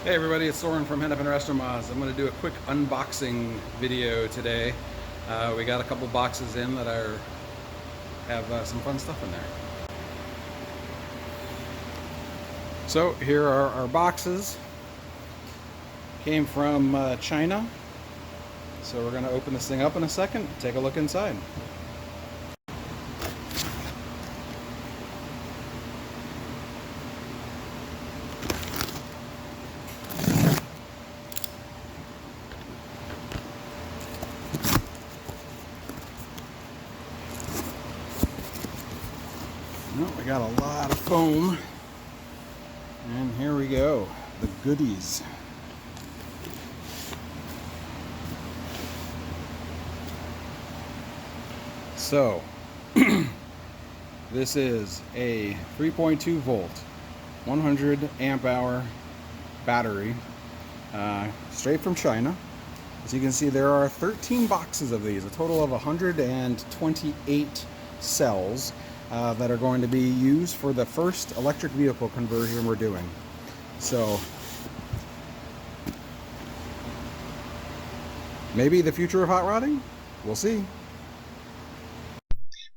Hey everybody, it's Soren from Hennepin Restomaz. I'm going to do a quick unboxing video today. We got a couple boxes in that have some fun stuff in there. So here are our boxes. Came from China. So we're going to open this thing up in a second, take a look inside. Well, we got a lot of foam. And here we go, the goodies. So, this is a 3.2 volt, 100 amp hour battery, straight from China. As you can see, there are 13 boxes of these, a total of 128 cells that are going to be used for the first electric vehicle conversion we're doing. So, maybe the future of hot rodding? We'll see.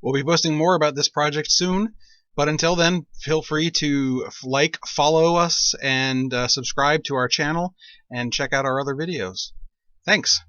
We'll be posting more about this project soon, but until then, feel free to like, follow us, and subscribe to our channel, and check out our other videos. Thanks!